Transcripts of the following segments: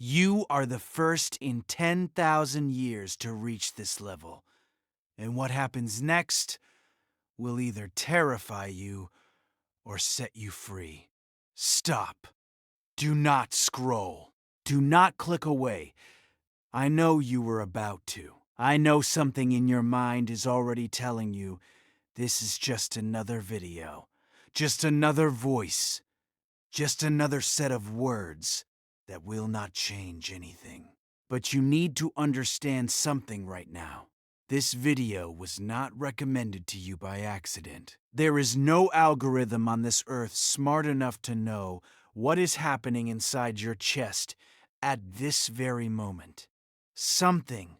You are the first in 10,000 years to reach this level. And what happens next will either terrify you or set you free. Stop. Do not scroll. Do not click away. I know you were about to. I know something in your mind is already telling you this is just another video, just another voice, just another set of words that will not change anything. But you need to understand something right now. This video was not recommended to you by accident. There is no algorithm on this earth smart enough to know what is happening inside your chest at this very moment. Something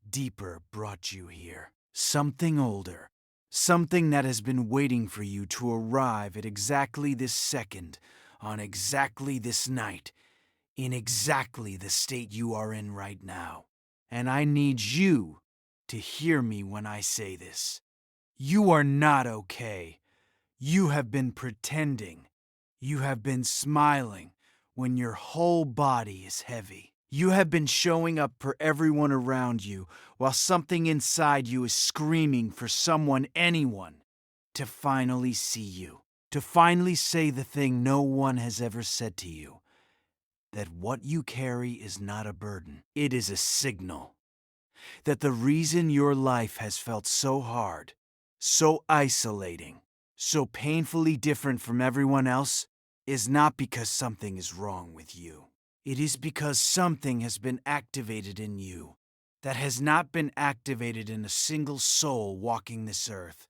deeper brought you here. Something older. Something that has been waiting for you to arrive at exactly this second, on exactly this night, in exactly the state you are in right now. And I need you to hear me when I say this. You are not okay. You have been pretending. You have been smiling when your whole body is heavy. You have been showing up for everyone around you while something inside you is screaming for someone, anyone, to finally see you. To finally say the thing no one has ever said to you. That what you carry is not a burden. It is a signal. That the reason your life has felt so hard, so isolating, so painfully different from everyone else is not because something is wrong with you. It is because something has been activated in you that has not been activated in a single soul walking this earth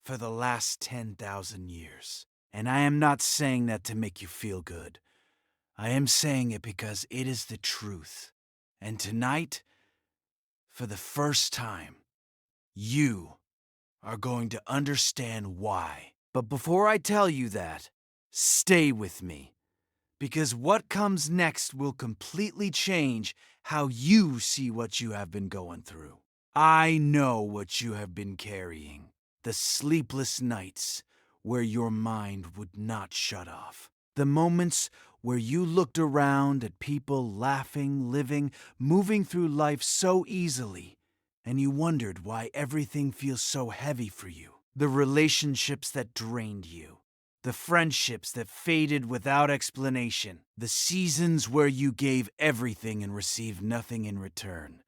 for the last 10,000 years. And I am not saying that to make you feel good. I am saying it because it is the truth. And tonight, for the first time, you are going to understand why. But before I tell you that, stay with me. Because what comes next will completely change how you see what you have been going through. I know what you have been carrying. The sleepless nights where your mind would not shut off. The moments where you looked around at people laughing, living, moving through life so easily, and you wondered why everything feels so heavy for you. The relationships that drained you. The friendships that faded without explanation. The seasons where you gave everything and received nothing in return.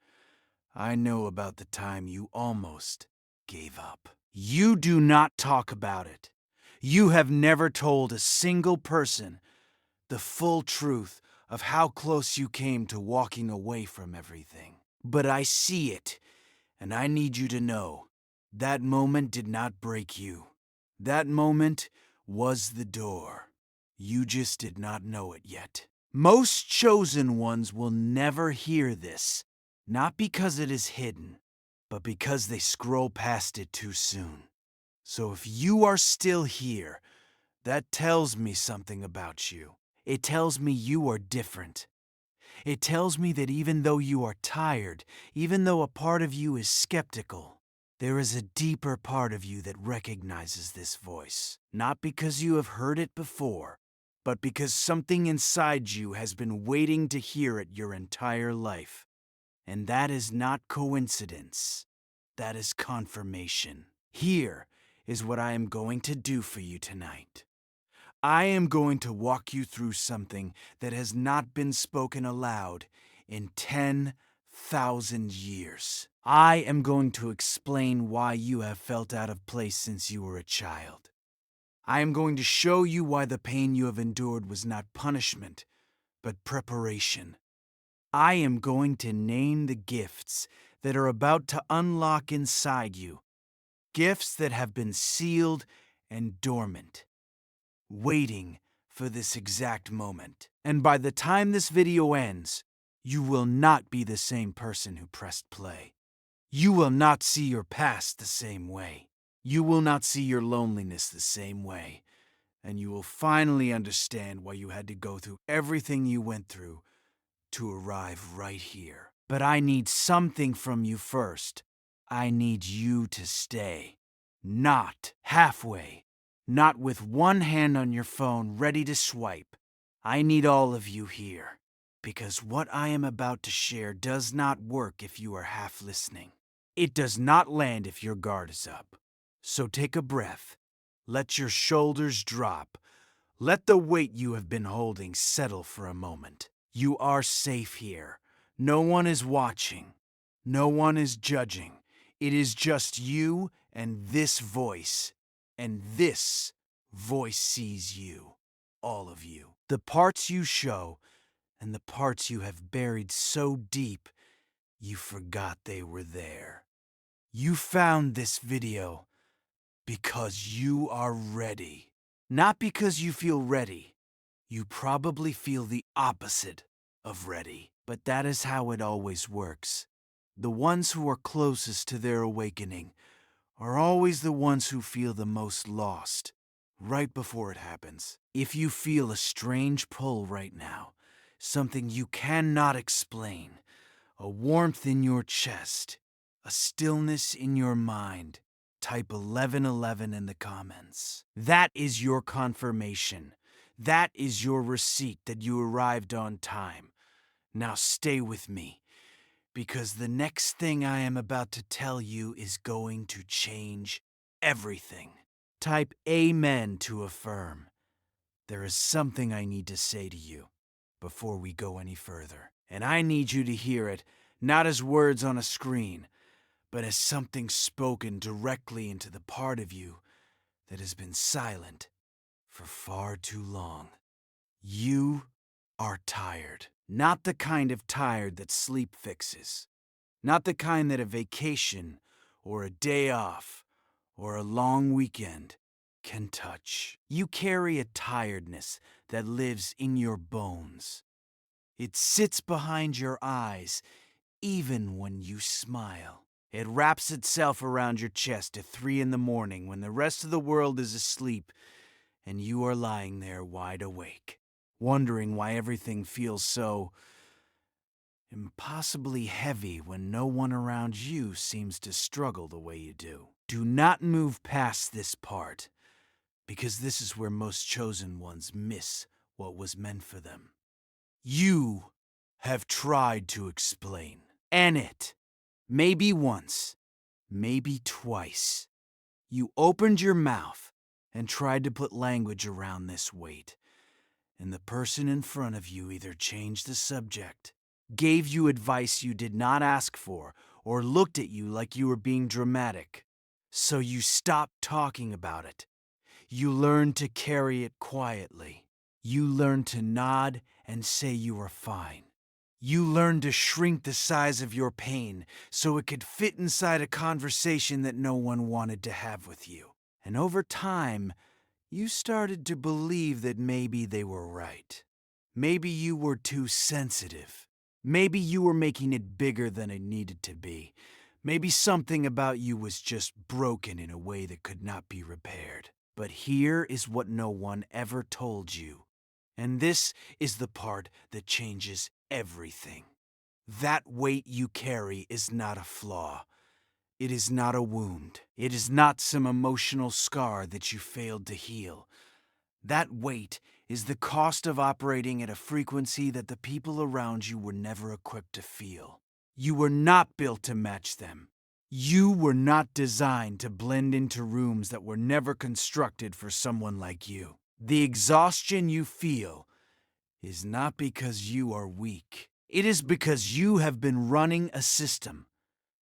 I know about the time you almost gave up. You do not talk about it. You have never told a single person the full truth of how close you came to walking away from everything. But I see it, and I need you to know that moment did not break you. That moment was the door. You just did not know it yet. Most chosen ones will never hear this, not because it is hidden, but because they scroll past it too soon. So if you are still here, that tells me something about you. It tells me you are different. It tells me that even though you are tired, even though a part of you is skeptical, there is a deeper part of you that recognizes this voice. Not because you have heard it before, but because something inside you has been waiting to hear it your entire life. And that is not coincidence. That is confirmation. Here is what I am going to do for you tonight. I am going to walk you through something that has not been spoken aloud in 10,000 years. I am going to explain why you have felt out of place since you were a child. I am going to show you why the pain you have endured was not punishment, but preparation. I am going to name the gifts that are about to unlock inside you. Gifts that have been sealed and dormant, waiting for this exact moment. And by the time this video ends, you will not be the same person who pressed play. You will not see your past the same way. You will not see your loneliness the same way. And you will finally understand why you had to go through everything you went through to arrive right here. But I need something from you first. I need you to stay. Not halfway. Not with one hand on your phone ready to swipe. I need all of you here. because what I am about to share does not work if you are half listening. It does not land if your guard is up. So take a breath. Let your shoulders drop. Let the weight you have been holding settle for a moment. You are safe here. No one is watching. No one is judging. It is just you and this voice. And this voice sees you. All of you. The parts you show and the parts you have buried so deep you forgot they were there. You found this video because you are ready. Not because you feel ready. You probably feel the opposite of ready. But that is how it always works. The ones who are closest to their awakening are always the ones who feel the most lost, right before it happens. If you feel a strange pull right now, something you cannot explain, a warmth in your chest, a stillness in your mind, type 1111 in the comments. That is your confirmation. That is your receipt that you arrived on time. Now stay with me, because the next thing I am about to tell you is going to change everything. Type Amen to affirm. There is something I need to say to you before we go any further. And I need you to hear it, not as words on a screen, but as something spoken directly into the part of you that has been silent for far too long. You are tired. Not the kind of tired that sleep fixes. Not the kind that a vacation or a day off or a long weekend can touch. You carry a tiredness that lives in your bones. It sits behind your eyes even when you smile. It wraps itself around your chest at 3 in the morning when the rest of the world is asleep and you are lying there wide awake, wondering why everything feels so impossibly heavy when no one around you seems to struggle the way you do. Do not move past this part, because this is where most chosen ones miss what was meant for them. You have tried to explain. And it. Maybe once. Maybe twice. You opened your mouth and tried to put language around this weight. And the person in front of you either changed the subject, gave you advice you did not ask for, or looked at you like you were being dramatic. So you stopped talking about it. You learned to carry it quietly. You learned to nod and say you are fine. You learned to shrink the size of your pain so it could fit inside a conversation that no one wanted to have with you. And over time, you started to believe that maybe they were right. Maybe you were too sensitive. Maybe you were making it bigger than it needed to be. Maybe something about you was just broken in a way that could not be repaired. But here is what no one ever told you. And this is the part that changes everything. That weight you carry is not a flaw. It is not a wound. It is not some emotional scar that you failed to heal. That weight is the cost of operating at a frequency that the people around you were never equipped to feel. You were not built to match them. You were not designed to blend into rooms that were never constructed for someone like you. The exhaustion you feel is not because you are weak. It is because you have been running a system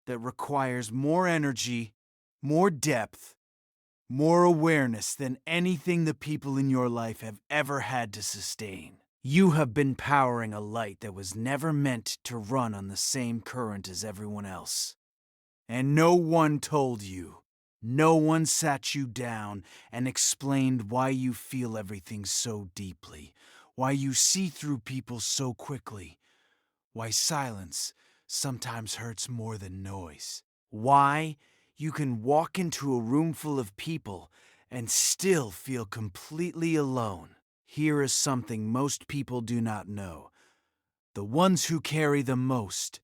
that requires more energy, more depth, more awareness than anything the people in your life have ever had to sustain. You have been powering a light that was never meant to run on the same current as everyone else. And no one told you. No one sat you down and explained why you feel everything so deeply, why you see through people so quickly, why silence sometimes hurts more than noise, why you can walk into a room full of people and still feel completely alone. Here is something most people do not know. The ones who carry the most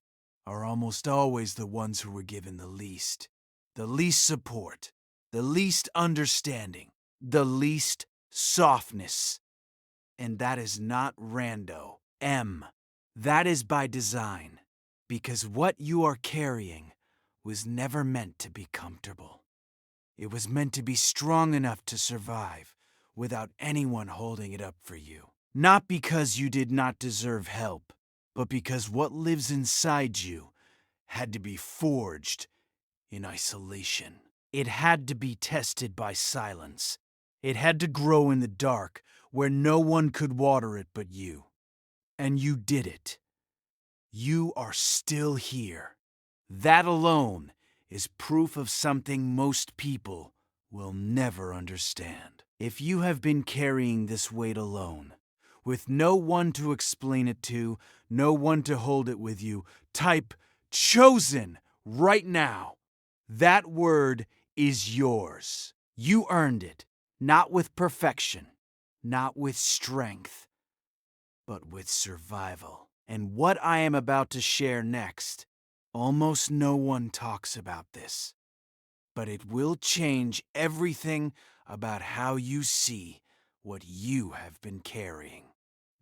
are almost always the ones who were given the least support, the least understanding, the least softness. And that is not rando. M. That is by design, because what you are carrying was never meant to be comfortable. It was meant to be strong enough to survive without anyone holding it up for you. Not because you did not deserve help, but because what lives inside you had to be forged in isolation. It had to be tested by silence. It had to grow in the dark where no one could water it but you. And you did it. You are still here. That alone is proof of something most people will never understand. If you have been carrying this weight alone, with no one to explain it to, no one to hold it with you, type chosen right now. That word is yours. You earned it, not with perfection, not with strength, but with survival. And what I am about to share next, almost no one talks about this, but it will change everything about how you see what you have been carrying.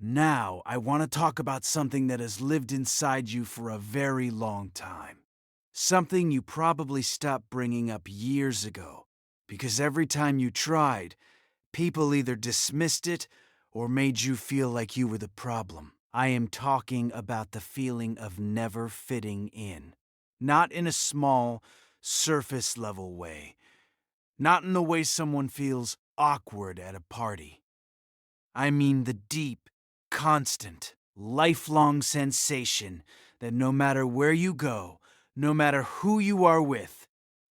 Now, I want to talk about something that has lived inside you for a very long time. Something you probably stopped bringing up years ago, because every time you tried, people either dismissed it or made you feel like you were the problem. I am talking about the feeling of never fitting in. Not in a small, surface-level way. Not in the way someone feels awkward at a party. I mean the deep, constant, lifelong sensation that no matter where you go, no matter who you are with,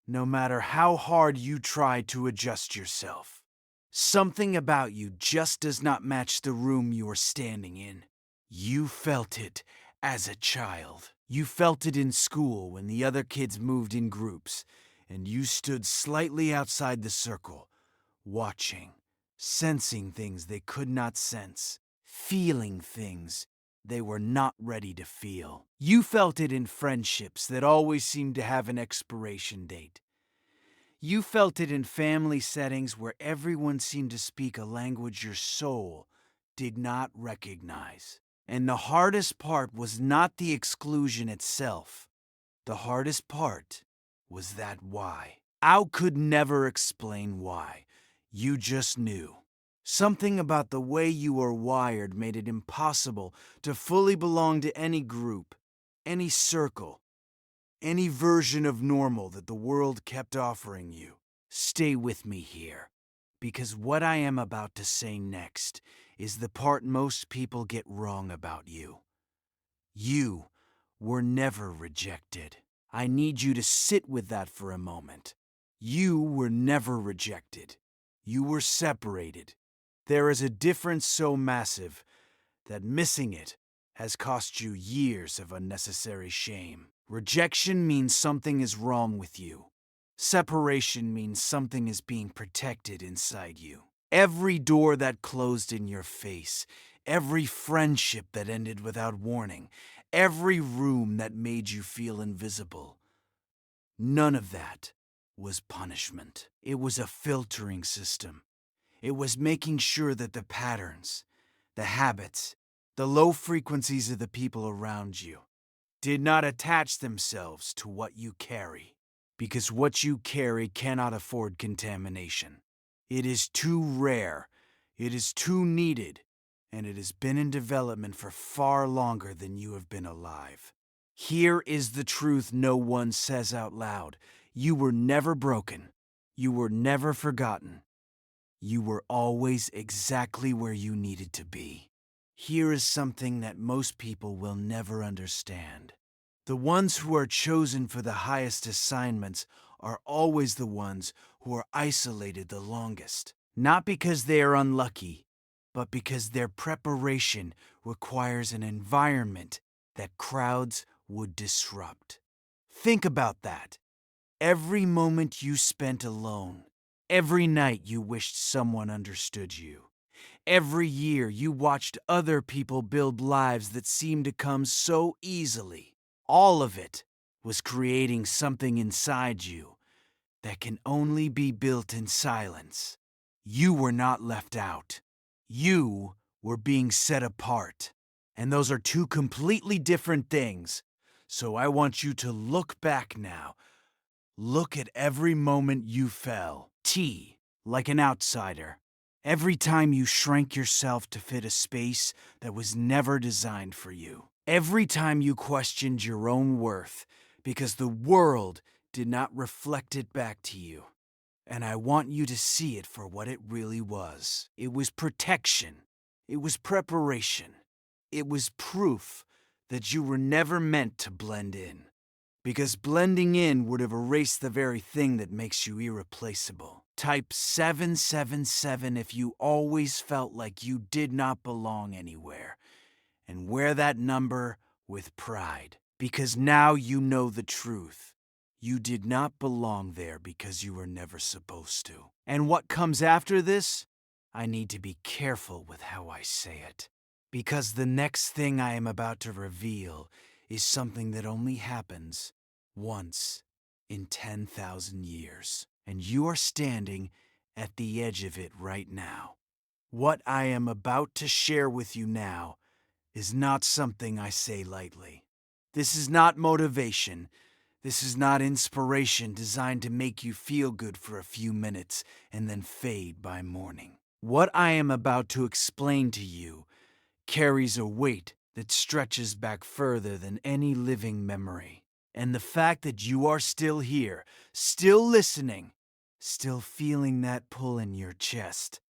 no matter how hard you try to adjust yourself, something about you just does not match the room you are standing in. You felt it as a child. You felt it in school when the other kids moved in groups, and you stood slightly outside the circle, watching, sensing things they could not sense, feeling things they were not ready to feel. You felt it in friendships that always seemed to have an expiration date. You felt it in family settings where everyone seemed to speak a language your soul did not recognize. And the hardest part was not the exclusion itself. The hardest part was that why. I could never explain why. You just knew. Something about the way you were wired made it impossible to fully belong to any group, any circle, any version of normal that the world kept offering you. Stay with me here, because what I am about to say next is the part most people get wrong about you. You were never rejected. I need you to sit with that for a moment. You were never rejected. You were separated. There is a difference so massive that missing it has cost you years of unnecessary shame. Rejection means something is wrong with you. Separation means something is being protected inside you. Every door that closed in your face, every friendship that ended without warning, every room that made you feel invisible, none of that was punishment. It was a filtering system. It was making sure that the patterns, the habits, the low frequencies of the people around you did not attach themselves to what you carry. Because what you carry cannot afford contamination. It is too rare, it is too needed, and it has been in development for far longer than you have been alive. Here is the truth no one says out loud. You were never broken. You were never forgotten. You were always exactly where you needed to be. Here is something that most people will never understand. The ones who are chosen for the highest assignments are always the ones who are isolated the longest. Not because they are unlucky, but because their preparation requires an environment that crowds would disrupt. Think about that. Every moment you spent alone, every night you wished someone understood you, every year you watched other people build lives that seemed to come so easily. All of it was creating something inside you that can only be built in silence. You were not left out. You were being set apart. And those are two completely different things. So I want you to look back now. Look at every moment you fell. T, like an outsider. Every time you shrank yourself to fit a space that was never designed for you. Every time you questioned your own worth because the world did not reflect it back to you. And I want you to see it for what it really was. It was protection. It was preparation. It was proof that you were never meant to blend in. Because blending in would have erased the very thing that makes you irreplaceable. Type 777 if you always felt like you did not belong anywhere. And wear that number with pride. Because now you know the truth. You did not belong there because you were never supposed to. And what comes after this? I need to be careful with how I say it. Because the next thing I am about to reveal is something that only happens once in 10,000 years. And you are standing at the edge of it right now. What I am about to share with you now is not something I say lightly. This is not motivation. This is not inspiration designed to make you feel good for a few minutes and then fade by morning. What I am about to explain to you carries a weight that stretches back further than any living memory. And the fact that you are still here, still listening, still feeling that pull in your chest,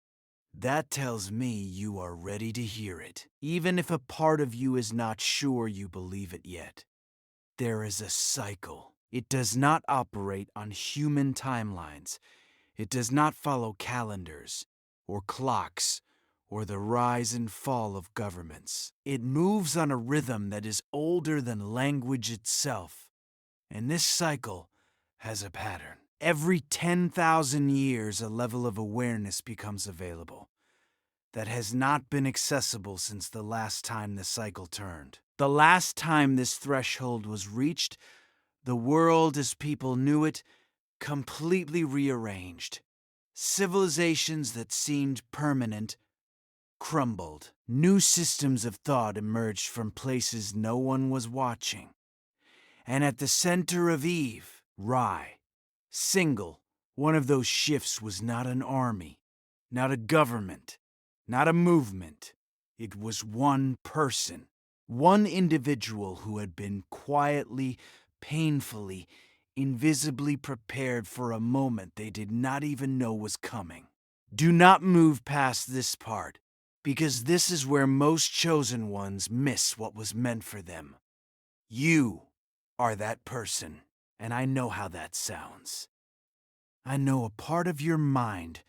that tells me you are ready to hear it, even if a part of you is not sure you believe it yet. There is a cycle. It does not operate on human timelines. It does not follow calendars or clocks or the rise and fall of governments. It moves on a rhythm that is older than language itself. And this cycle has a pattern. Every 10,000 years, a level of awareness becomes available that has not been accessible since the last time the cycle turned. The last time this threshold was reached, the world as people knew it completely rearranged. Civilizations that seemed permanent crumbled. New systems of thought emerged from places no one was watching. And at the center of Eve, Rye, single, one of those shifts was not an army, not a government, not a movement. It was one person, one individual who had been quietly, painfully, invisibly prepared for a moment they did not even know was coming. Do not move past this part, because this is where most chosen ones miss what was meant for them. You are that person, and I know how that sounds. I know a part of your mind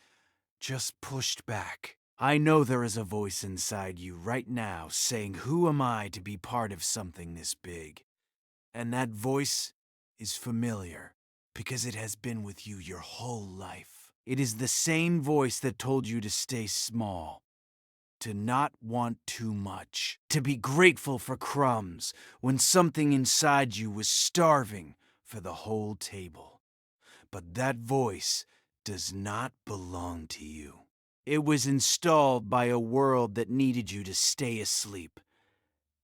just pushed back. I know there is a voice inside you right now saying, "Who am I to be part of something this big?" And that voice is familiar because it has been with you your whole life. It is the same voice that told you to stay small, to not want too much, to be grateful for crumbs when something inside you was starving for the whole table. But that voice does not belong to you. It was installed by a world that needed you to stay asleep.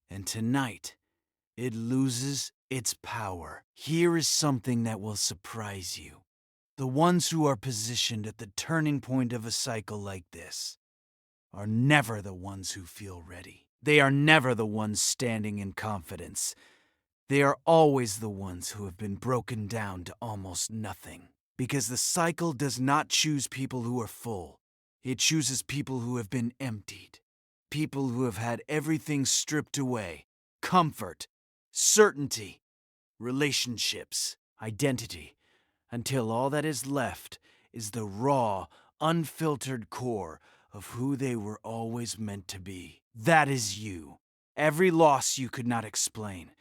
And tonight, it loses its power. Here is something that will surprise you. The ones who are positioned at the turning point of a cycle like this are never the ones who feel ready. They are never the ones standing in confidence. They are always the ones who have been broken down to almost nothing. Because the cycle does not choose people who are full. It chooses people who have been emptied. People who have had everything stripped away. Comfort, certainty, relationships, identity. Until all that is left is the raw, unfiltered core of who they were always meant to be. That is you. Every loss you could not explain.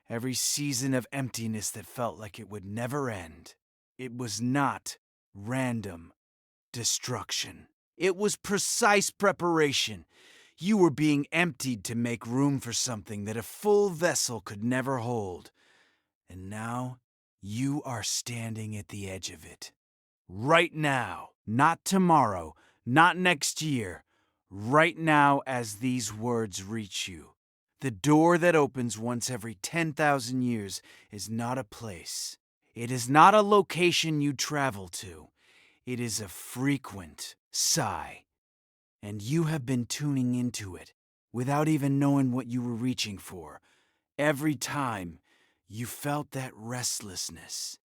Every season of emptiness that felt like it would never end. It was not random destruction. It was precise preparation. You were being emptied to make room for something that a full vessel could never hold. And now, you are standing at the edge of it. Right now. Not tomorrow. Not next year. Right now as these words reach you. The door that opens once every 10,000 years is not a place. It is not a location you travel to. It is a frequent sigh. And you have been tuning into it without even knowing what you were reaching for. Every time you felt that restlessness,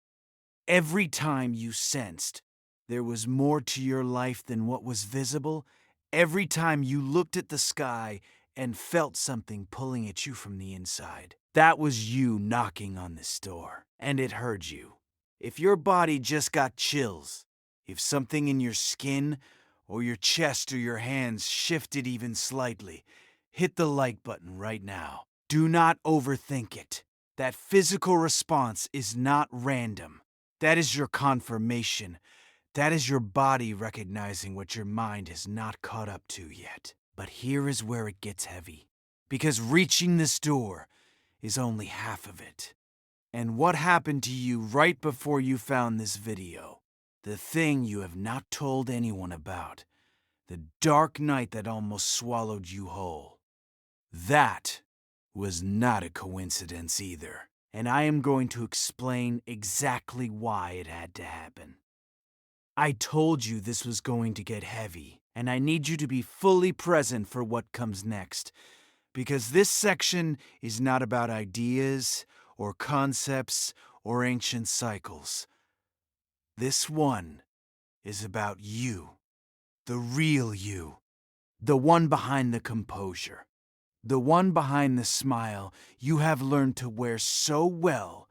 every time you sensed there was more to your life than what was visible, every time you looked at the sky and felt something pulling at you from the inside, that was you knocking on this door, and it heard you. If your body just got chills, if something in your skin or your chest or your hands shifted even slightly, hit the like button right now. Do not overthink it. That physical response is not random. That is your confirmation. That is your body recognizing what your mind has not caught up to yet. But here is where it gets heavy. Because reaching this door is only half of it. And what happened to you right before you found this video? The thing you have not told anyone about. The dark night that almost swallowed you whole. That was not a coincidence either. And I am going to explain exactly why it had to happen. I told you this was going to get heavy, and I need you to be fully present for what comes next. Because this section is not about ideas or concepts or ancient cycles. This one is about you, the real you, the one behind the composure, the one behind the smile you have learned to wear so well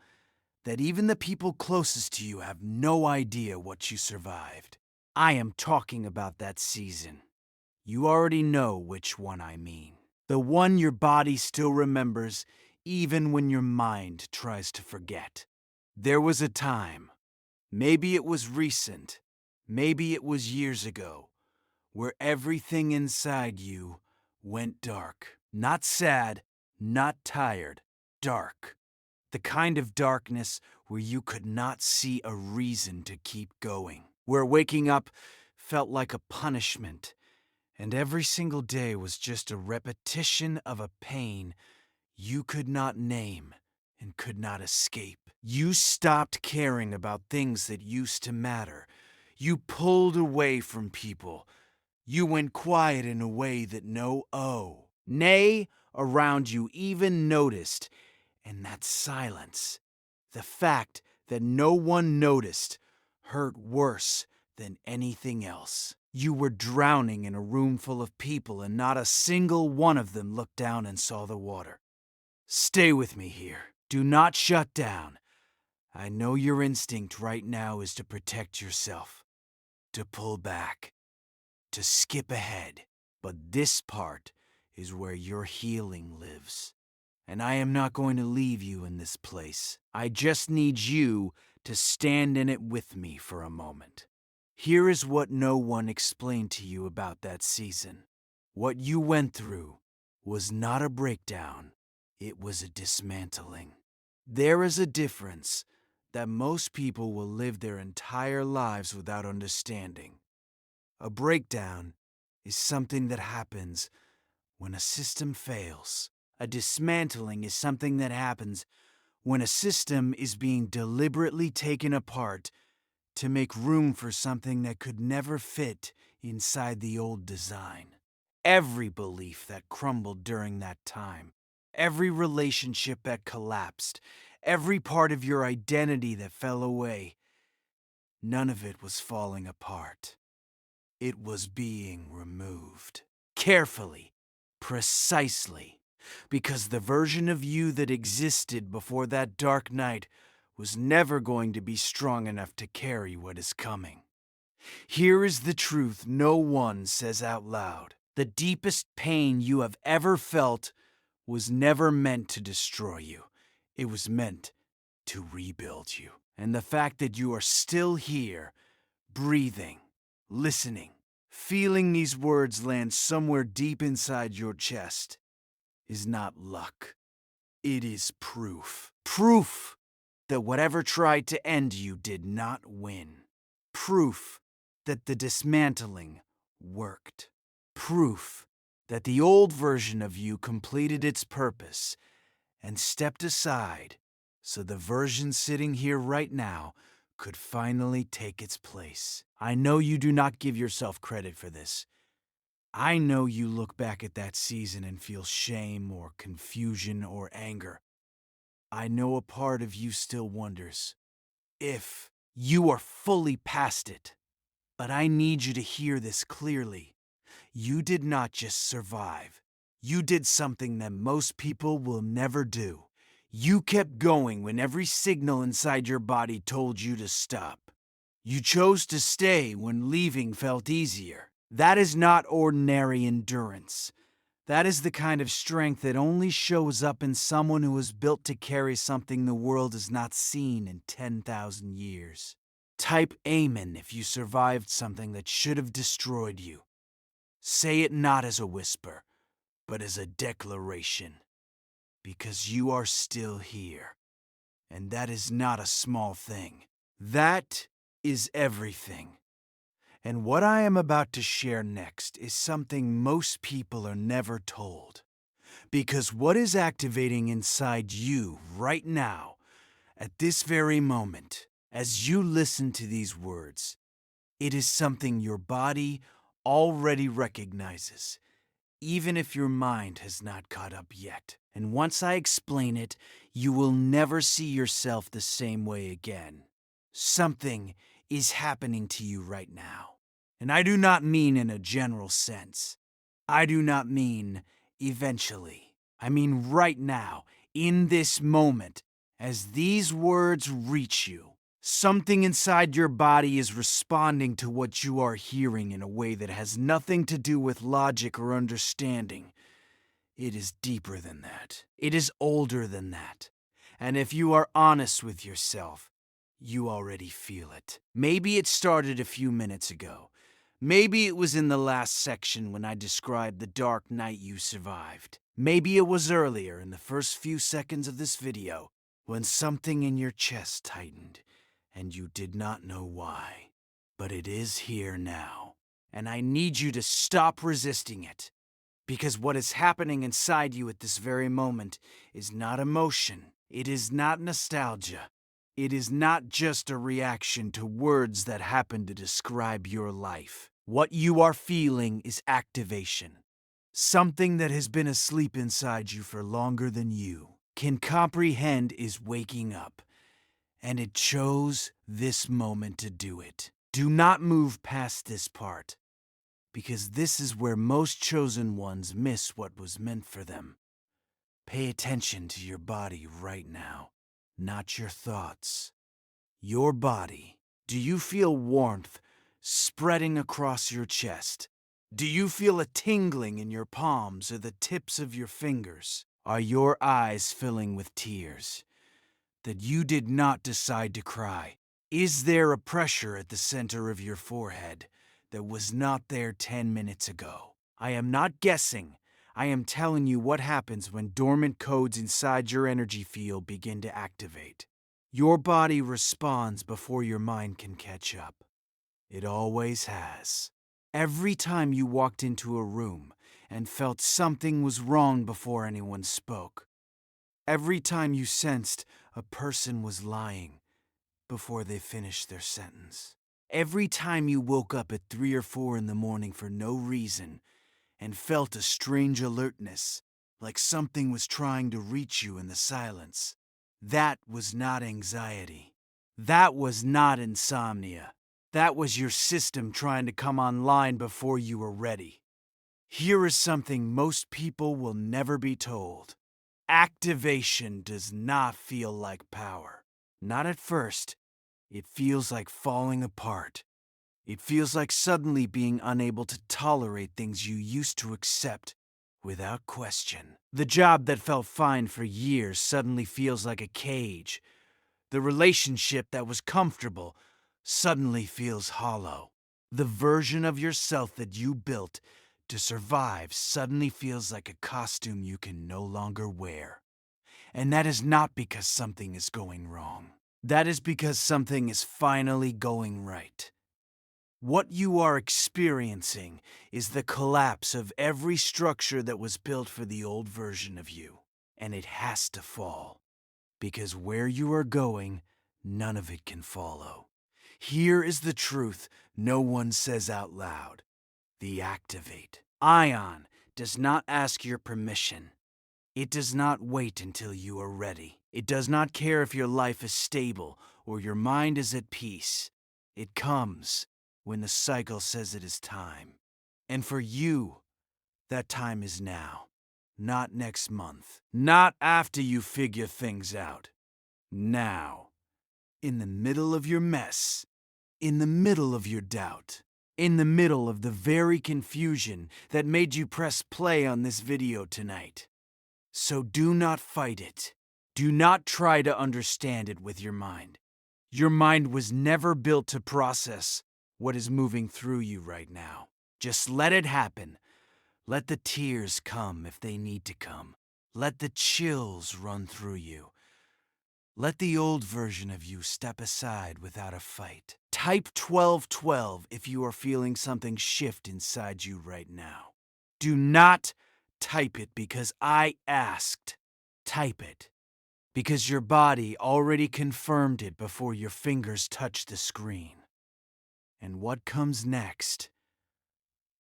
that even the people closest to you have no idea what you survived. I am talking about that season. You already know which one I mean. The one your body still remembers even when your mind tries to forget. There was a time, maybe it was recent, maybe it was years ago, where everything inside you went dark. Not sad, not tired, dark. The kind of darkness where you could not see a reason to keep going. Where waking up felt like a punishment, and every single day was just a repetition of a pain you could not name and could not escape. You stopped caring about things that used to matter. You pulled away from people. You went quiet in a way that nay, around you even noticed. And that silence, the fact that no one noticed, hurt worse than anything else. You were drowning in a room full of people and not a single one of them looked down and saw the water. Stay with me here. Do not shut down. I know your instinct right now is to protect yourself, to pull back, to skip ahead. But this part is where your healing lives. And I am not going to leave you in this place. I just need you to stand in it with me for a moment. Here is what no one explained to you about that season. What you went through was not a breakdown, it was a dismantling. There is a difference that most people will live their entire lives without understanding. A breakdown is something that happens when a system fails. A dismantling is something that happens when a system is being deliberately taken apart to make room for something that could never fit inside the old design. Every belief that crumbled during that time, every relationship that collapsed, every part of your identity that fell away, none of it was falling apart. It was being removed. Carefully, precisely, because the version of you that existed before that dark night was never going to be strong enough to carry what is coming. Here is the truth no one says out loud. The deepest pain you have ever felt was never meant to destroy you. It was meant to rebuild you. And the fact that you are still here, breathing, listening, feeling these words land somewhere deep inside your chest is not luck. It is proof. Proof that whatever tried to end you did not win. Proof that the dismantling worked. Proof that the old version of you completed its purpose and stepped aside so the version sitting here right now could finally take its place. I know you do not give yourself credit for this. I know you look back at that season and feel shame or confusion or anger. I know a part of you still wonders if you are fully past it. But I need you to hear this clearly. You did not just survive. You did something that most people will never do. You kept going when every signal inside your body told you to stop. You chose to stay when leaving felt easier. That is not ordinary endurance. That is the kind of strength that only shows up in someone who is built to carry something the world has not seen in 10,000 years. Type Amen if you survived something that should have destroyed you. Say it not as a whisper, but as a declaration. Because you are still here. And that is not a small thing. That is everything. And what I am about to share next is something most people are never told. Because what is activating inside you right now, at this very moment, as you listen to these words, it is something your body already recognizes, even if your mind has not caught up yet. And once I explain it, you will never see yourself the same way again. Something is happening to you right now. And I do not mean in a general sense. I do not mean eventually. I mean right now, in this moment, as these words reach you. Something inside your body is responding to what you are hearing in a way that has nothing to do with logic or understanding. It is deeper than that. It is older than that. And if you are honest with yourself, you already feel it. Maybe it started a few minutes ago. Maybe it was in the last section when I described the dark night you survived. Maybe it was earlier in the first few seconds of this video when something in your chest tightened and you did not know why. But it is here now, and I need you to stop resisting it. Because what is happening inside you at this very moment is not emotion. It is not nostalgia. It is not just a reaction to words that happen to describe your life. What you are feeling is activation. Something that has been asleep inside you for longer than you can comprehend is waking up. And it chose this moment to do it. Do not move past this part, because this is where most chosen ones miss what was meant for them. Pay attention to your body right now, not your thoughts. Your body. Do you feel warmth spreading across your chest? Do you feel a tingling in your palms or the tips of your fingers? Are your eyes filling with tears that you did not decide to cry? Is there a pressure at the center of your forehead that was not there 10 minutes ago? I am not guessing. I am telling you what happens when dormant codes inside your energy field begin to activate. Your body responds before your mind can catch up. It always has. Every time you walked into a room and felt something was wrong before anyone spoke. Every time you sensed a person was lying before they finished their sentence. Every time you woke up at 3 or 4 in the morning for no reason and felt a strange alertness, like something was trying to reach you in the silence. That was not anxiety. That was not insomnia. That was your system trying to come online before you were ready. Here is something most people will never be told. Activation does not feel like power. Not at first. It feels like falling apart. It feels like suddenly being unable to tolerate things you used to accept without question. The job that felt fine for years suddenly feels like a cage. The relationship that was comfortable suddenly feels hollow. The version of yourself that you built to survive suddenly feels like a costume you can no longer wear. And that is not because something is going wrong. That is because something is finally going right. What you are experiencing is the collapse of every structure that was built for the old version of you. And it has to fall. Because where you are going, none of it can follow. Here is the truth no one says out loud. The activate. Ion does not ask your permission. It does not wait until you are ready. It does not care if your life is stable or your mind is at peace. It comes when the cycle says it is time. And for you, that time is now. Not next month. Not after you figure things out. Now. In the middle of your mess. In the middle of your doubt. In the middle of the very confusion that made you press play on this video tonight. So do not fight it. Do not try to understand it with your mind. Your mind was never built to process what is moving through you right now. Just let it happen. Let the tears come if they need to come. Let the chills run through you. Let the old version of you step aside without a fight. Type 1212 if you are feeling something shift inside you right now. Do not type it because I asked. Type it because your body already confirmed it before your fingers touched the screen. And what comes next?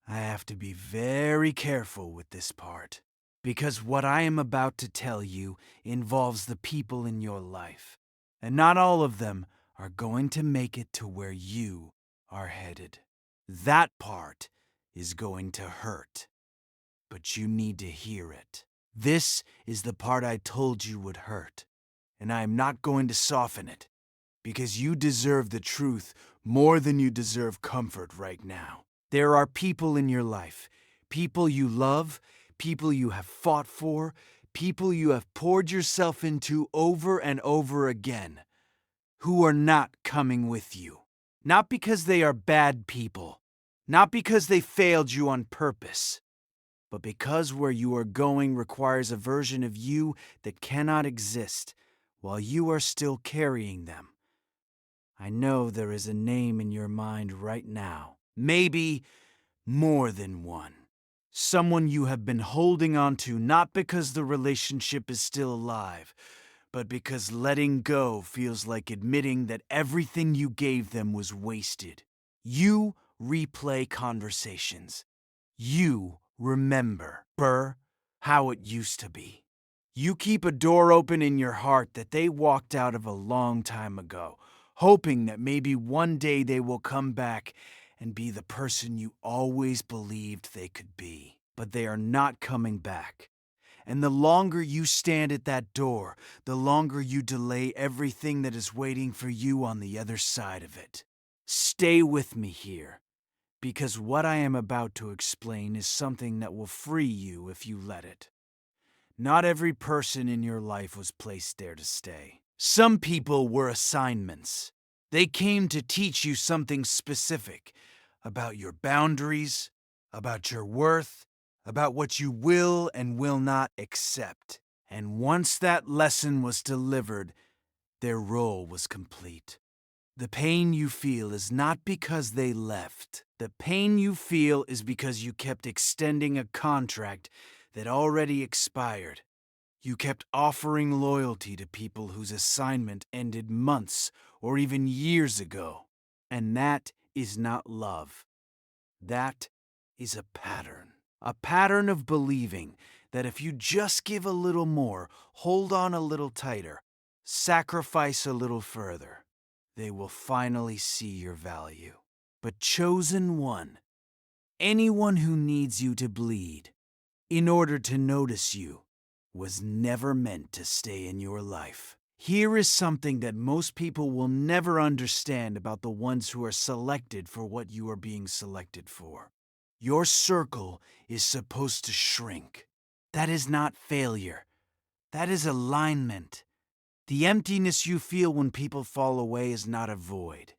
I have to be very careful with this part, because what I am about to tell you involves the people in your life, and not all of them are going to make it to where you are headed. That part is going to hurt, but you need to hear it. This is the part I told you would hurt, and I am not going to soften it, because you deserve the truth more than you deserve comfort right now. There are people in your life, people you love, people you have fought for, people you have poured yourself into over and over again, who are not coming with you. Not because they are bad people, not because they failed you on purpose, but because where you are going requires a version of you that cannot exist while you are still carrying them. I know there is a name in your mind right now. Maybe more than one. Someone you have been holding on to not because the relationship is still alive, but because letting go feels like admitting that everything you gave them was wasted. You replay conversations. You remember, how it used to be. You keep a door open in your heart that they walked out of a long time ago, hoping that maybe one day they will come back and be the person you always believed they could be. But they are not coming back. And the longer you stand at that door, the longer you delay everything that is waiting for you on the other side of it. Stay with me here, because what I am about to explain is something that will free you if you let it. Not every person in your life was placed there to stay. Some people were assignments. They came to teach you something specific about your boundaries, about your worth, about what you will and will not accept. And once that lesson was delivered, their role was complete. The pain you feel is not because they left. The pain you feel is because you kept extending a contract that already expired. You kept offering loyalty to people whose assignment ended months or even years ago. And that is not love. That is a pattern. A pattern of believing that if you just give a little more, hold on a little tighter, sacrifice a little further, they will finally see your value. But chosen one, anyone who needs you to bleed in order to notice you, was never meant to stay in your life. Here is something that most people will never understand about the ones who are selected for what you are being selected for. Your circle is supposed to shrink. That is not failure. That is alignment. The emptiness you feel when people fall away is not a void.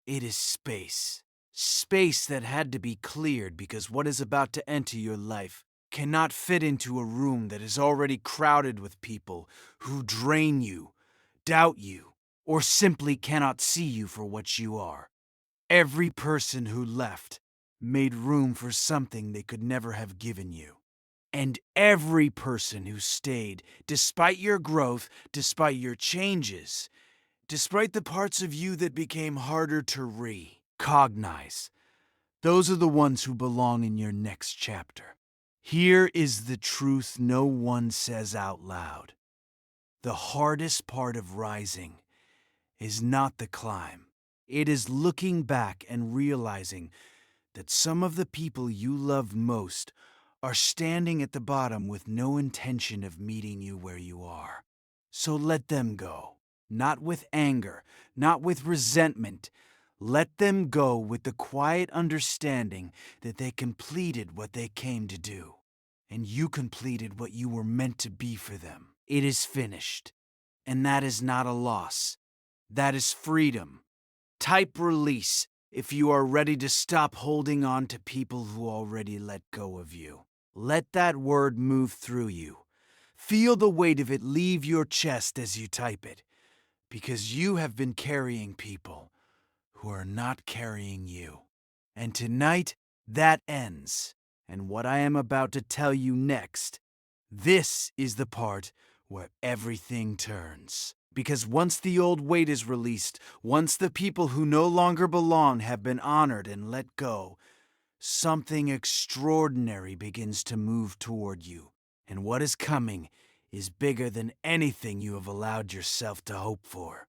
It is space. Space that had to be cleared because what is about to enter your life cannot fit into a room that is already crowded with people who drain you, doubt you, or simply cannot see you for what you are. Every person who left made room for something they could never have given you. And every person who stayed, despite your growth, despite your changes, despite the parts of you that became harder to recognize, those are the ones who belong in your next chapter. Here is the truth no one says out loud. The hardest part of rising is not the climb. It is looking back and realizing that some of the people you love most are standing at the bottom with no intention of meeting you where you are. So let them go. Not with anger, not with resentment. Let them go with the quiet understanding that they completed what they came to do. And you completed what you were meant to be for them. It is finished. And that is not a loss. That is freedom. Type release if you are ready to stop holding on to people who already let go of you. Let that word move through you. Feel the weight of it leave your chest as you type it, because you have been carrying people who are not carrying you. And tonight, that ends. And what I am about to tell you next, this is the part where everything turns. Because once the old weight is released, once the people who no longer belong have been honored and let go, something extraordinary begins to move toward you. And what is coming is bigger than anything you have allowed yourself to hope for.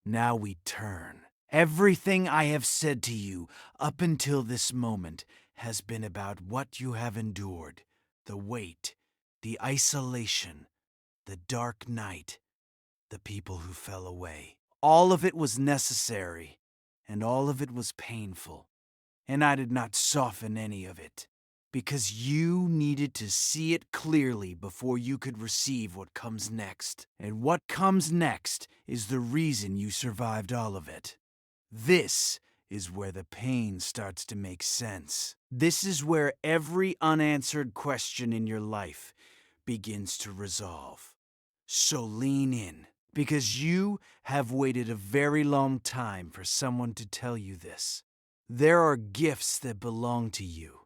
Now we turn. Everything I have said to you up until this moment has been about what you have endured, the weight, the isolation, the dark night, the people who fell away. All of it was necessary, and all of it was painful, and I did not soften any of it, because you needed to see it clearly before you could receive what comes next. And what comes next is the reason you survived all of it. This is where the pain starts to make sense. This is where every unanswered question in your life begins to resolve. So lean in, because you have waited a very long time for someone to tell you this. There are gifts that belong to you,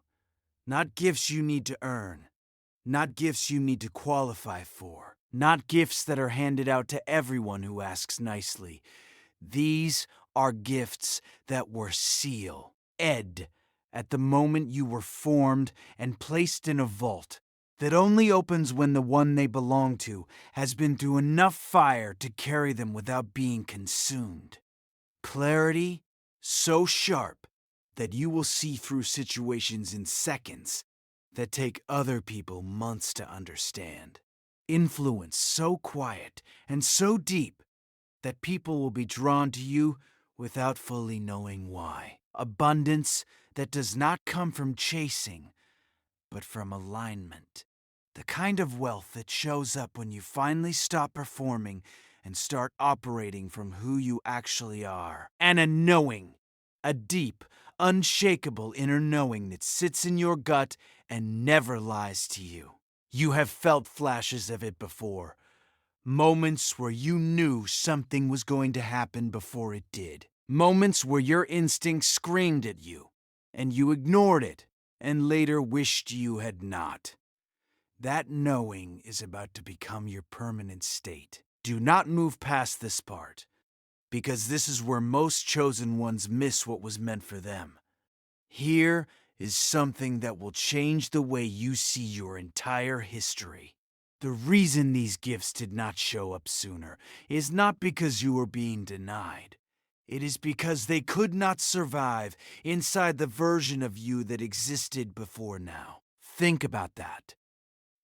not gifts you need to earn, not gifts you need to qualify for, not gifts that are handed out to everyone who asks nicely. These are gifts that were sealed at the moment you were formed and placed in a vault that only opens when the one they belong to has been through enough fire to carry them without being consumed. Clarity so sharp that you will see through situations in seconds that take other people months to understand. Influence so quiet and so deep that people will be drawn to you without fully knowing why. Abundance that does not come from chasing, but from alignment. The kind of wealth that shows up when you finally stop performing and start operating from who you actually are. And a knowing, a deep, unshakable inner knowing that sits in your gut and never lies to you. You have felt flashes of it before. Moments where you knew something was going to happen before it did. Moments where your instinct screamed at you, and you ignored it, and later wished you had not. That knowing is about to become your permanent state. Do not move past this part, because this is where most chosen ones miss what was meant for them. Here is something that will change the way you see your entire history. The reason these gifts did not show up sooner is not because you were being denied. It is because they could not survive inside the version of you that existed before now. Think about that.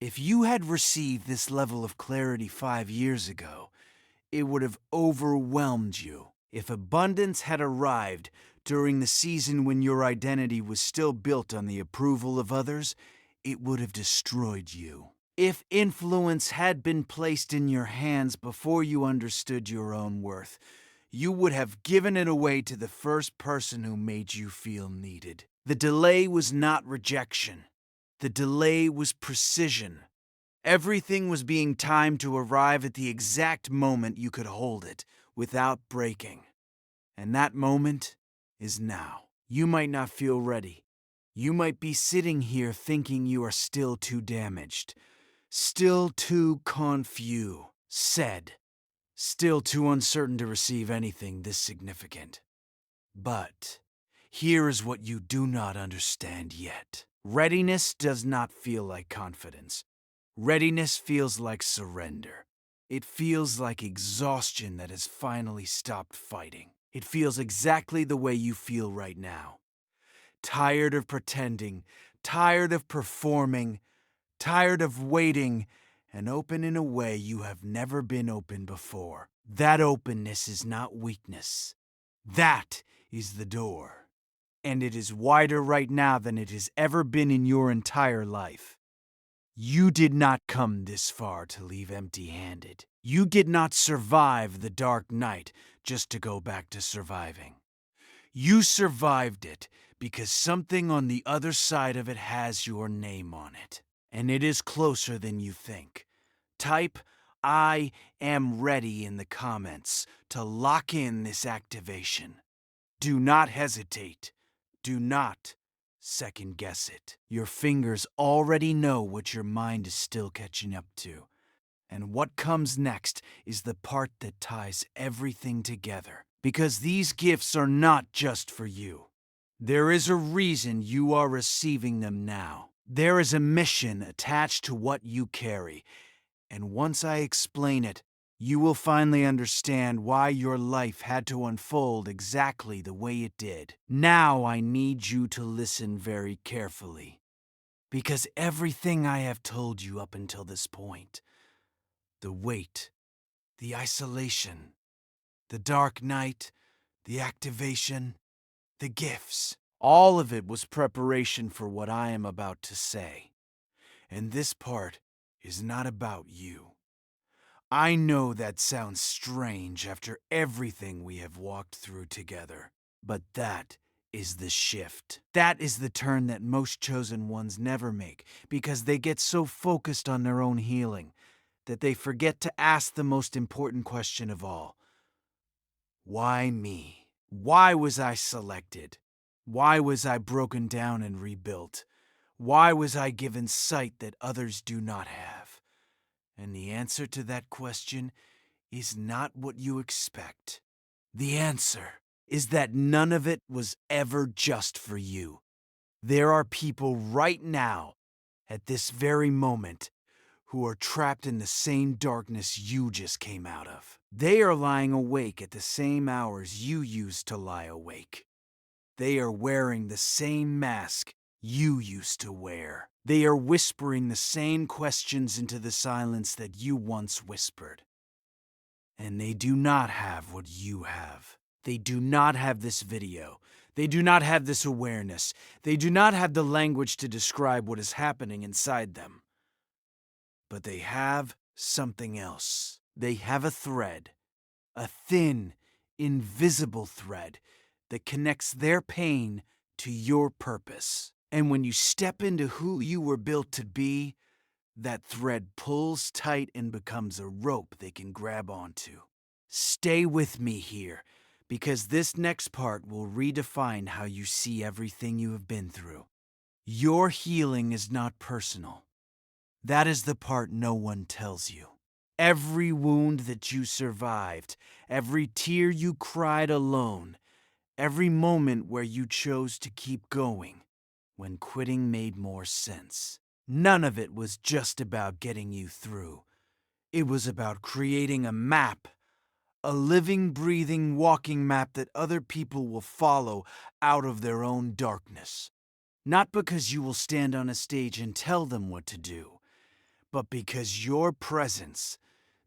If you had received this level of clarity 5 years ago, it would have overwhelmed you. If abundance had arrived during the season when your identity was still built on the approval of others, it would have destroyed you. If influence had been placed in your hands before you understood your own worth, you would have given it away to the first person who made you feel needed. The delay was not rejection. The delay was precision. Everything was being timed to arrive at the exact moment you could hold it without breaking. And that moment is now. You might not feel ready. You might be sitting here thinking you are still too damaged, still too confused, still too uncertain to receive anything this significant. But here is what you do not understand yet. Readiness does not feel like confidence. Readiness feels like surrender. It feels like exhaustion that has finally stopped fighting. It feels exactly the way you feel right now. Tired of pretending, tired of performing, tired of waiting, and open in a way you have never been open before. That openness is not weakness. That is the door. And it is wider right now than it has ever been in your entire life. You did not come this far to leave empty-handed. You did not survive the dark night just to go back to surviving. You survived it because something on the other side of it has your name on it. And it is closer than you think. Type "I am ready" in the comments to lock in this activation. Do not hesitate. Do not second guess it. Your fingers already know what your mind is still catching up to. And what comes next is the part that ties everything together. Because these gifts are not just for you. There is a reason you are receiving them now. There is a mission attached to what you carry. And once I explain it, you will finally understand why your life had to unfold exactly the way it did. Now I need you to listen very carefully. Because everything I have told you up until this point, the wait, the isolation, the dark night, the activation, the gifts, all of it was preparation for what I am about to say. And this part is not about you. I know that sounds strange after everything we have walked through together, but that is the shift. That is the turn that most chosen ones never make because they get so focused on their own healing that they forget to ask the most important question of all. Why me? Why was I selected? Why was I broken down and rebuilt? Why was I given sight that others do not have? And the answer to that question is not what you expect. The answer is that none of it was ever just for you. There are people right now, at this very moment, who are trapped in the same darkness you just came out of. They are lying awake at the same hours you used to lie awake. They are wearing the same mask you used to wear. They are whispering the same questions into the silence that you once whispered. And they do not have what you have. They do not have this video. They do not have this awareness. They do not have the language to describe what is happening inside them. But they have something else. They have a thread, a thin, invisible thread that connects their pain to your purpose. And when you step into who you were built to be, that thread pulls tight and becomes a rope they can grab onto. Stay with me here, because this next part will redefine how you see everything you have been through. Your healing is not personal. That is the part no one tells you. Every wound that you survived, every tear you cried alone, every moment where you chose to keep going, when quitting made more sense. None of it was just about getting you through. It was about creating a map, a living, breathing, walking map that other people will follow out of their own darkness. Not because you will stand on a stage and tell them what to do, but because your presence,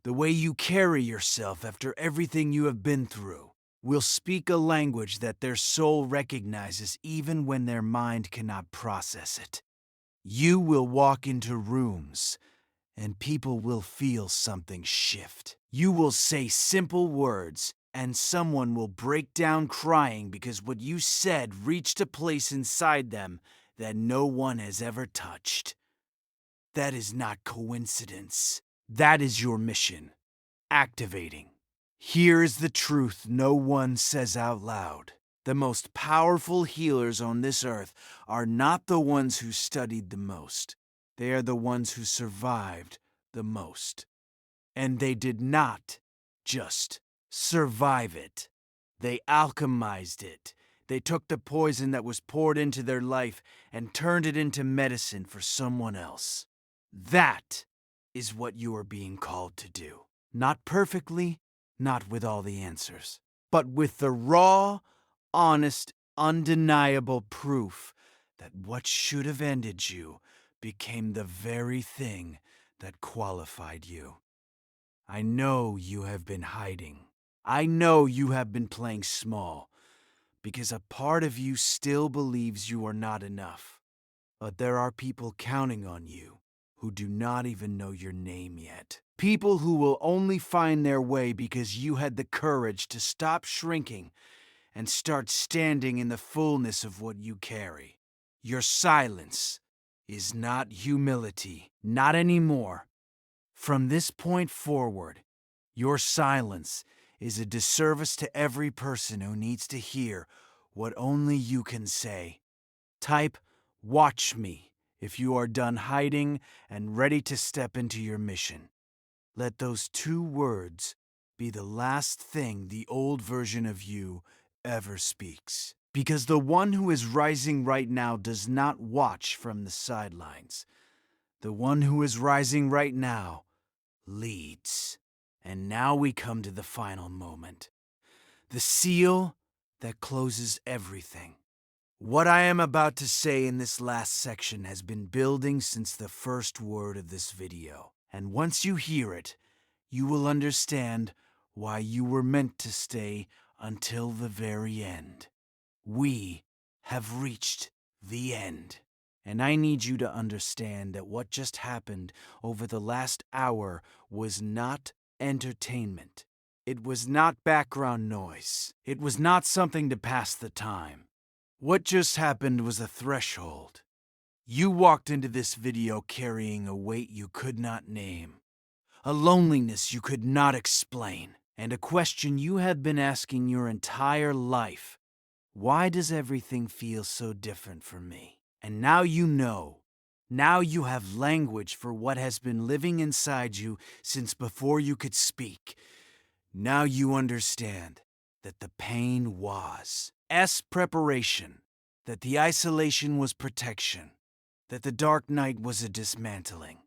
the way you carry yourself after everything you have been through, will speak a language that their soul recognizes even when their mind cannot process it. You will walk into rooms, and people will feel something shift. You will say simple words, and someone will break down crying because what you said reached a place inside them that no one has ever touched. That is not coincidence. That is your mission. Activating. Here is the truth no one says out loud. The most powerful healers on this earth are not the ones who studied the most. They are the ones who survived the most. And they did not just survive it. They alchemized it. They took the poison that was poured into their life and turned it into medicine for someone else. That is what you are being called to do. Not perfectly, not with all the answers, but with the raw, honest, undeniable proof that what should have ended you became the very thing that qualified you. I know you have been hiding. I know you have been playing small, because a part of you still believes you are not enough. But there are people counting on you who do not even know your name yet. People who will only find their way because you had the courage to stop shrinking and start standing in the fullness of what you carry. Your silence is not humility, not anymore. From this point forward, your silence is a disservice to every person who needs to hear what only you can say. Type, "Watch me," if you are done hiding and ready to step into your mission. Let those 2 words be the last thing the old version of you ever speaks. Because the one who is rising right now does not watch from the sidelines. The one who is rising right now leads. And now we come to the final moment. The seal that closes everything. What I am about to say in this last section has been building since the first word of this video. And once you hear it, you will understand why you were meant to stay until the very end. We have reached the end. And I need you to understand that what just happened over the last hour was not entertainment. It was not background noise. It was not something to pass the time. What just happened was a threshold. You walked into this video carrying a weight you could not name, a loneliness you could not explain, and a question you had been asking your entire life. Why does everything feel so different for me? And now you know. Now you have language for what has been living inside you since before you could speak. Now you understand that the pain was preparation, that the isolation was protection, that the dark night was a dismantling,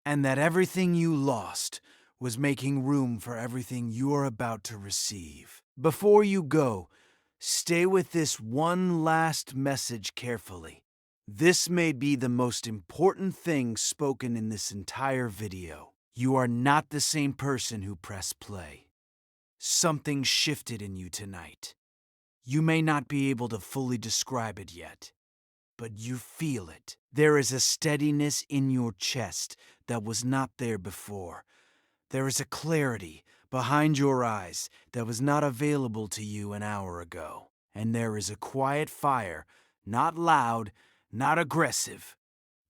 and that everything you lost was making room for everything you are about to receive. Before you go, stay with this one last message carefully. This may be the most important thing spoken in this entire video. You are not the same person who pressed play. Something shifted in you tonight. You may not be able to fully describe it yet, but you feel it. There is a steadiness in your chest that was not there before. There is a clarity behind your eyes that was not available to you an hour ago. And there is a quiet fire, not loud, not aggressive,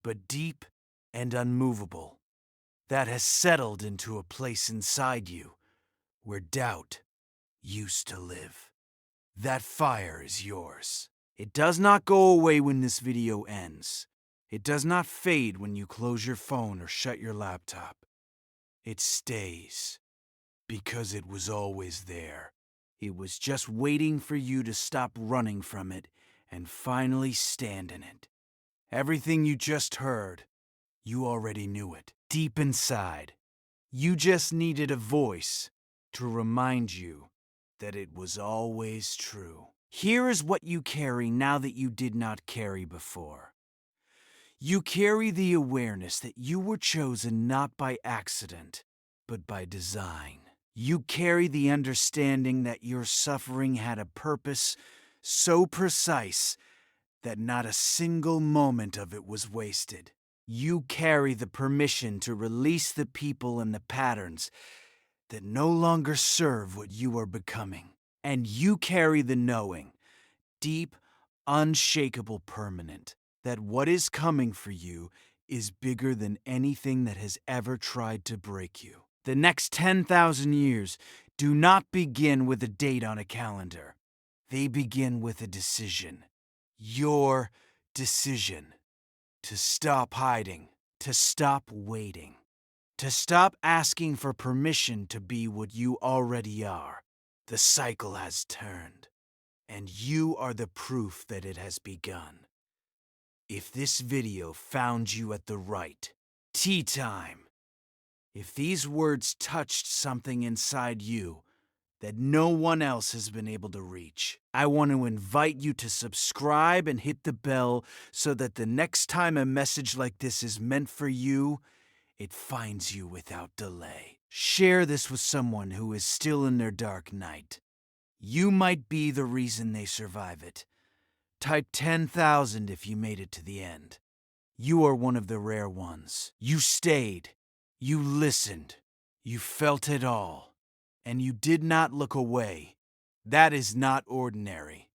but deep and unmovable, that has settled into a place inside you where doubt used to live. That fire is yours. It does not go away when this video ends. It does not fade when you close your phone or shut your laptop. It stays because it was always there. It was just waiting for you to stop running from it and finally stand in it. Everything you just heard, you already knew it. Deep inside, you just needed a voice to remind you that it was always true. Here is what you carry now that you did not carry before. You carry the awareness that you were chosen not by accident, but by design. You carry the understanding that your suffering had a purpose so precise that not a single moment of it was wasted. You carry the permission to release the people and the patterns that no longer serve what you are becoming. And you carry the knowing, deep, unshakable, permanent, that what is coming for you is bigger than anything that has ever tried to break you. The next 10,000 years do not begin with a date on a calendar. They begin with a decision. Your decision. To stop hiding. To stop waiting. To stop asking for permission to be what you already are. The cycle has turned, and you are the proof that it has begun. If this video found you at the right tea time, if these words touched something inside you that no one else has been able to reach, I want to invite you to subscribe and hit the bell so that the next time a message like this is meant for you, it finds you without delay. Share this with someone who is still in their dark night. You might be the reason they survive it. Type 10,000 if you made it to the end. You are one of the rare ones. You stayed. You listened. You felt it all. And you did not look away. That is not ordinary.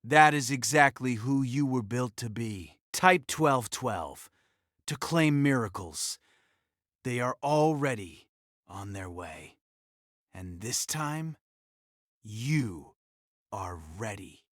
That is exactly who you were built to be. Type 1212 to claim miracles. They are already on their way. And this time, you are ready.